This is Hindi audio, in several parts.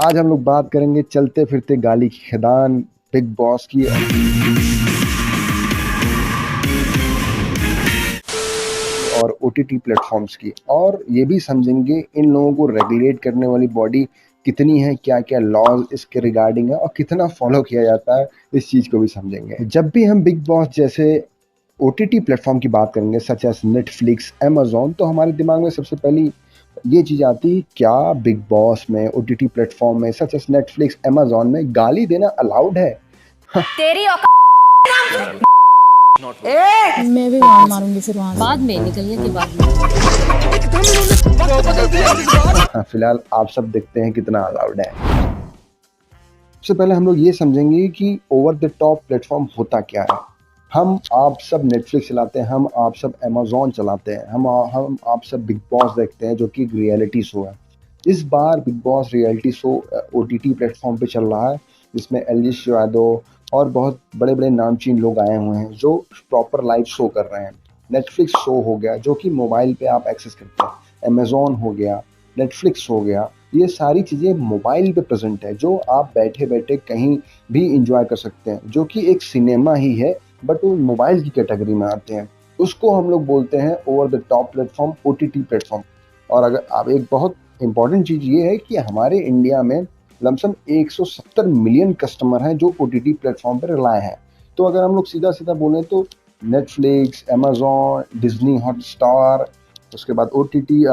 आज हम लोग बात करेंगे चलते फिरते गाली की खदान बिग बॉस की और ओटीटी प्लेटफॉर्म्स की, और ये भी समझेंगे इन लोगों को रेगुलेट करने वाली बॉडी कितनी है, क्या क्या लॉज इसके रिगार्डिंग है और कितना फॉलो किया जाता है, इस चीज़ को भी समझेंगे। जब भी हम बिग बॉस जैसे ओटीटी प्लेटफॉर्म की बात करेंगे सच एज नेटफ्लिक्स, अमेजोन, तो हमारे दिमाग में सबसे पहली ये चीज़ आती है, क्या बिग बॉस में, ओटीटी प्लेटफॉर्म में सच एज नेटफ्लिक्स, अमेजोन में गाली देना अलाउड है? तेरी मैं भी वहां मारूंगी फिर वहां बाद में निकलने के बाद में हाँ, फिलहाल आप सब देखते हैं कितना अलाउड है। सबसे पहले हम लोग ये समझेंगे कि ओवर द टॉप प्लेटफॉर्म होता क्या है। हम आप सब नेटफ्लिक्स चलाते हैं, हम आप सब अमेजोन चलाते हैं, हम आप सब बिग बॉस देखते हैं, जो कि एक रियलिटी शो है। इस बार Bigg Boss reality show OTT platform पे चल रहा है, जिसमें एलिश यादव और बहुत बड़े बड़े नामचीन लोग आए हुए हैं जो प्रॉपर लाइव शो कर रहे हैं। नेटफ्लिक्स शो हो गया जो कि मोबाइल पे आप एक्सेस करते हैं, अमेजोन हो गया, नेटफ्लिक्स हो गया, ये सारी चीज़ें मोबाइल पे प्रेजेंट है, जो आप बैठे बैठे कहीं भी इंजॉय कर सकते हैं, जो कि एक सिनेमा ही है, बट वो मोबाइल की कैटेगरी में आते हैं। उसको हम लोग बोलते हैं over the top platform, OTT platform. और अगर आप, एक बहुत इंपॉर्टेंट चीज़ ये है कि हमारे इंडिया में लमसम 170 मिलियन कस्टमर हैं जो ओटीटी प्लेटफॉर्म पर रिलाय हैं। तो अगर हम लोग सीधा सीधा बोलें तो नेटफ्लिक्स, अमेजोन, डिज्नी हॉटस्टार, उसके बाद OTT,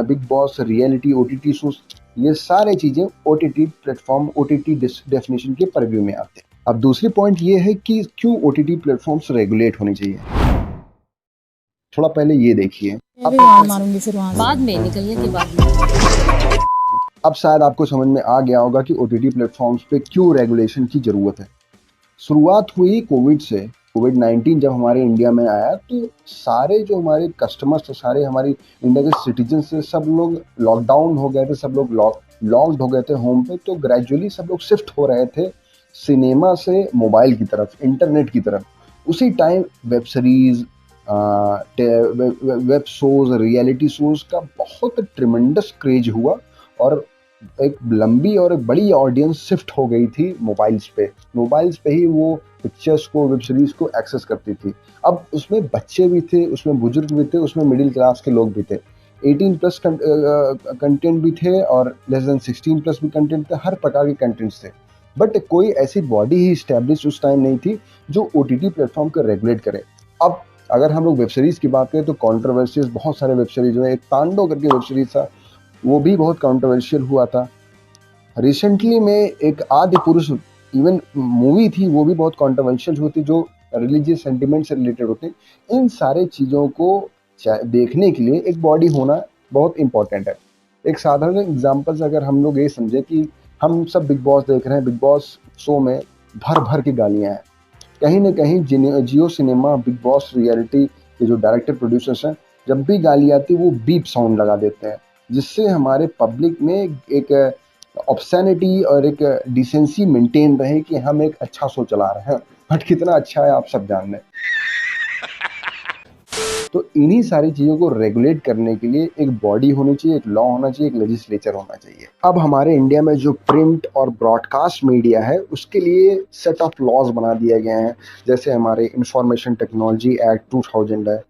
big Boss, reality OTT shows, ये सारे चीज़ें ओटीटी प्लेटफॉर्म, ओटीटी डेफिनेशन के परव्यू में आते हैं। अब दूसरी पॉइंट ये है कि क्यों ओटीटी प्लेटफॉर्म्स रेगुलेट होनी चाहिए। थोड़ा पहले ये देखिए, मैं भी वहां मारूंगी फिर वहां बाद में निकलने के बाद में अब शायद आपको समझ में आ गया होगा कि ओटीटी प्लेटफॉर्म्स पे क्यों रेगुलेशन की ज़रूरत है। शुरुआत हुई कोविड से। कोविड-19 जब हमारे इंडिया में आया तो सारे जो हमारे कस्टमर्स थे, सारे हमारी इंडिया के सिटीजन्स थे, सब लोग लॉकडाउन हो गए थे, सब लोग लॉक्ड हो गए थे होम पे। तो ग्रेजुअली सब लोग शिफ्ट हो रहे थे सिनेमा से मोबाइल की तरफ, इंटरनेट की तरफ। उसी time web series, web shows, reality shows का बहुत ट्रिमेंडस क्रेज हुआ, और एक लंबी और एक बड़ी ऑडियंस शिफ्ट हो गई थी मोबाइल्स पे। मोबाइल्स पे ही वो पिक्चर्स को, वेब सीरीज़ को एक्सेस करती थी। अब उसमें बच्चे भी थे, उसमें बुजुर्ग भी थे, उसमें मिडिल क्लास के लोग भी थे। 18 प्लस कंटेंट भी थे और लेस देन 16 प्लस भी कंटेंट थे, हर प्रकार के कंटेंट्स थे। बट कोई ऐसी बॉडी ही स्टैब्लिश उस टाइम नहीं थी जो ओटीटी प्लेटफॉर्म को रेगुलेट करे। अब अगर हम लोग वेब सीरीज़ की बात करें तो कॉन्ट्रोवर्सीज बहुत सारे वेब सीरीज हुए। एक तांडव करके वेब सीरीज था, वो भी बहुत कंट्रोवर्शियल हुआ था। रिसेंटली में एक आदि पुरुष इवन मूवी थी, वो भी बहुत कंट्रोवर्शियल हुई थी, जो रिलीजियस सेंटिमेंट से रिलेटेड होते हैं। इन सारे चीज़ों को देखने के लिए एक बॉडी होना बहुत इंपॉर्टेंट है। एक साधारण एग्जांपल से अगर हम लोग ये समझे कि हम सब बिग बॉस देख रहे हैं, बिग बॉस शो में भर भर की गालियाँ हैं। कहीं न कहीं जियो सिनेमा, बिग बॉस रियलिटी के जो डायरेक्टर प्रोड्यूसर्स हैं, जब भी गाली आती है वो बीप साउंड लगा देते हैं, जिससे हमारे पब्लिक में एक ऑब्सैनिटी और एक डिसेंसी मेंटेन रहे कि हम एक अच्छा शो चला रहे हैं। बट कितना अच्छा है आप सब जान रहे हैं। तो इन्हीं सारी चीज़ों को रेगुलेट करने के लिए एक बॉडी होनी चाहिए, एक लॉ होना चाहिए, एक लेजिस्लेचर होना चाहिए। अब हमारे इंडिया में जो प्रिंट और ब्रॉडकास्ट मीडिया है, उसके लिए सेट ऑफ लॉज बना दिए गए हैं। जैसे हमारे इंफॉर्मेशन टेक्नोलॉजी एक्ट 2000 है,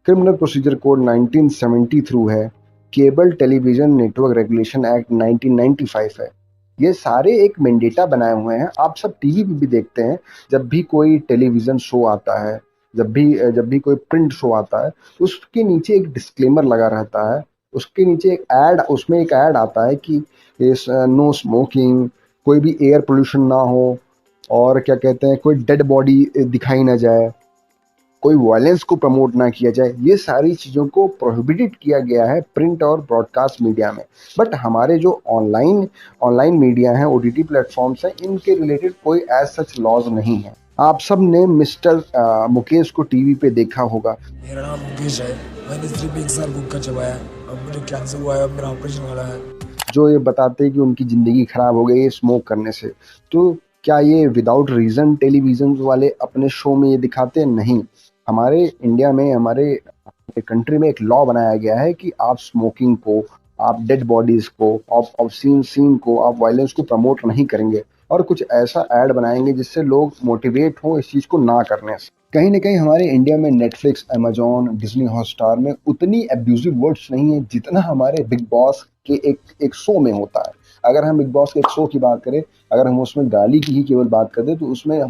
क्रिमिनल प्रोसीजर कोड 1970 थ्रू है, cable television network regulation act 1995 है। ये सारे एक मैंडेटा बनाए हुए हैं। आप सब टीवी पे भी देखते हैं, जब भी कोई टेलीविज़न शो आता है, जब भी कोई प्रिंट शो आता है, उसके नीचे एक डिस्क्लेमर लगा रहता है। उसके नीचे एक ऐड, उसमें एक ऐड आता है कि इस नो स्मोकिंग, कोई भी एयर पोल्यूशन ना हो, और क्या कहते हैं, कोई डेड बॉडी दिखाई ना जाए, कोई वायलेंस को प्रमोट ना किया जाए। ये सारी चीज़ों को प्रोहिबिटेड किया गया है प्रिंट और ब्रॉडकास्ट मीडिया में। बट हमारे जो ऑनलाइन मीडिया हैं, ओटीटी प्लेटफॉर्म्स हैं, इनके रिलेटेड कोई एज सच लॉज नहीं है। आप सब ने मिस्टर मुकेश को टीवी पे देखा होगा। मेरा नाम मुकेश है, मैंने सिर्फ 1 साल गुटखा चबाया, अब मुझे कैंसर हुआ है, अब मेरा ऑपरेशन वाला है। जो ये बताते हैं कि उनकी ज़िंदगी खराब हो गई है स्मोक करने से। तो क्या ये विदाउट रीज़न टेलीविज़न वाले अपने शो में ये दिखाते हैं? नहीं। हमारे इंडिया में, हमारे कंट्री में एक लॉ बनाया गया है कि आप स्मोकिंग को आप डेड बॉडीज को, आप ऑब्सीन सीन को, आप वायलेंस को प्रमोट नहीं करेंगे और कुछ ऐसा ऐड बनाएंगे जिससे लोग मोटिवेट हो इस चीज़ को ना करने से। कहीं ना कहीं हमारे इंडिया में नेटफ्लिक्स, अमेजॉन, डिज्नी हॉटस्टार में उतनी एब्यूजिव वर्ड्स नहीं है जितना हमारे बिग बॉस के एक शो में होता है। अगर हम बिग बॉस के एक शो की बात करें, अगर हम उसमें गाली की ही केवल बात करते तो उसमें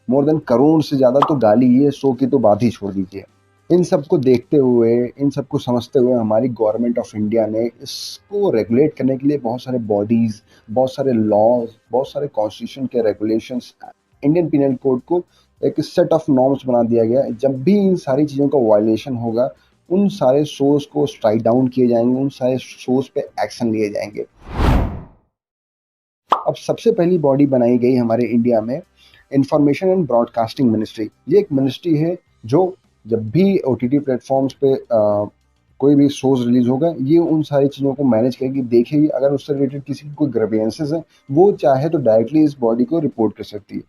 मोर देन करोड़ से ज़्यादा तो गाली ही है, शो की तो बात ही छोड़ दीजिए। इन सब को देखते हुए, इन सब को समझते हुए हमारी गवर्नमेंट ऑफ इंडिया ने इसको रेगुलेट करने के लिए बहुत सारे बॉडीज़, बहुत सारे लॉज, बहुत सारे कॉन्स्टिट्यूशन के रेगुलेशंस, इंडियन पिनल कोड को एक सेट ऑफ नॉर्म्स बना दिया गया है। जब भी इन सारी चीज़ों का वायलेशन होगा, उन सारे शोज़ को स्ट्राइक डाउन किए जाएंगे, उन सारे शोज़ पे एक्शन लिए जाएंगे। अब सबसे पहली बॉडी बनाई गई हमारे इंडिया में इंफॉर्मेशन एंड ब्रॉडकास्टिंग मिनिस्ट्री। ये एक मिनिस्ट्री है जो जब भी OTT प्लेटफॉर्म्स पे कोई भी शोज रिलीज होगा, ये उन सारी चीज़ों को मैनेज करेगी, देखेगी। अगर उससे रिलेटेड किसी की कोई ग्रीवेंसेस है, वो चाहे तो डायरेक्टली इस बॉडी को रिपोर्ट कर सकती है।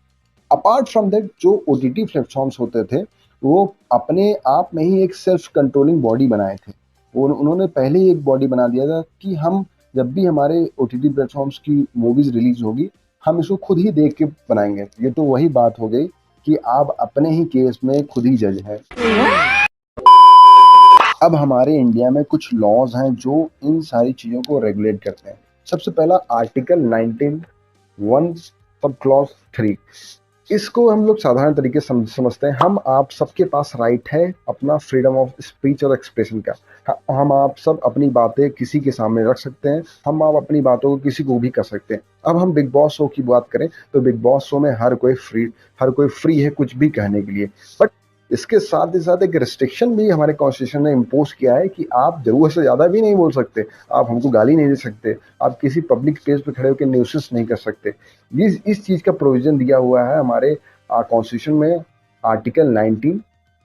अपार्ट फ्रॉम दैट, जो OTT प्लेटफॉर्म्स होते थे वो अपने आप में ही एक सेल्फ कंट्रोलिंग बॉडी बनाए थे। उन्होंने पहले ही एक बॉडी बना दिया था कि हम जब भी हमारे OTT प्लेटफॉर्म्स की मूवीज रिलीज होगी, हम इसको खुद ही देख के बनाएंगे। ये तो वही बात हो गई कि आप अपने ही केस में खुद ही जज हैं। अब हमारे इंडिया में कुछ लॉज हैं जो इन सारी चीज़ों को रेगुलेट करते हैं। सबसे पहला आर्टिकल 19(1) सब क्लॉज 3। इसको हम लोग साधारण तरीके से समझते हैं, हम आप सबके पास राइट है अपना फ्रीडम ऑफ स्पीच और एक्सप्रेशन का। हम आप सब अपनी बातें किसी के सामने रख सकते हैं, हम आप अपनी बातों को किसी को भी कर सकते हैं। अब हम बिग बॉस शो की बात करें तो बिग बॉस शो में हर कोई फ्री है कुछ भी कहने के लिए। बट इसके साथ ही साथ एक रिस्ट्रिक्शन भी हमारे कॉन्स्टिट्यूशन ने इम्पोज किया है कि आप जरूरत से ज़्यादा भी नहीं बोल सकते, आप हमको गाली नहीं दे सकते, आप किसी पब्लिक प्लेस पे खड़े होकर न्यूसेंस नहीं कर सकते। इस चीज़ का प्रोविजन दिया हुआ है हमारे कॉन्स्टिट्यूशन में आर्टिकल 19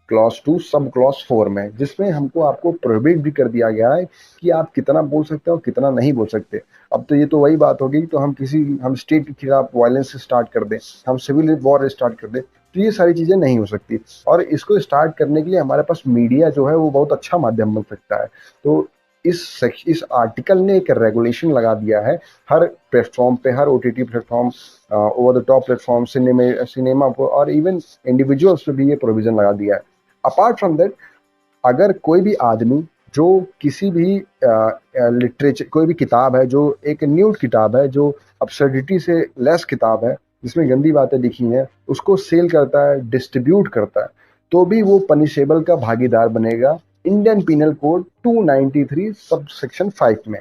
क्लॉज 2 सब क्लॉज 4 में, जिसमें हमको आपको प्रोहिबिट भी कर दिया गया है कि आप कितना बोल सकते हो कितना नहीं बोल सकते। अब तो ये तो वही बात होगी, तो हम स्टेट के खिलाफ वायलेंस स्टार्ट कर दें, हम सिविल वॉर स्टार्ट कर दें, तो ये सारी चीज़ें नहीं हो सकती। और इसको स्टार्ट करने के लिए हमारे पास मीडिया जो है वो बहुत अच्छा माध्यम बन सकता है। तो इस आर्टिकल ने एक रेगुलेशन लगा दिया है हर प्लेटफॉर्म पे, हर OTT platform, over the top platform, cinema और इवन इंडिविजुअल्स पे भी ये प्रोविज़न लगा दिया है। अपार्ट फ्रॉम दैट, अगर कोई भी आदमी जो किसी भी लिटरेचर, कोई भी किताब है जो एक न्यूड किताब है, जो अब्सर्डिटी से लेस किताब है, जिसमें गंदी बातें लिखी हैं, उसको सेल करता है, डिस्ट्रीब्यूट करता है, तो भी वो पनिशेबल का भागीदार बनेगा Indian penal code 293 sub section 5 में।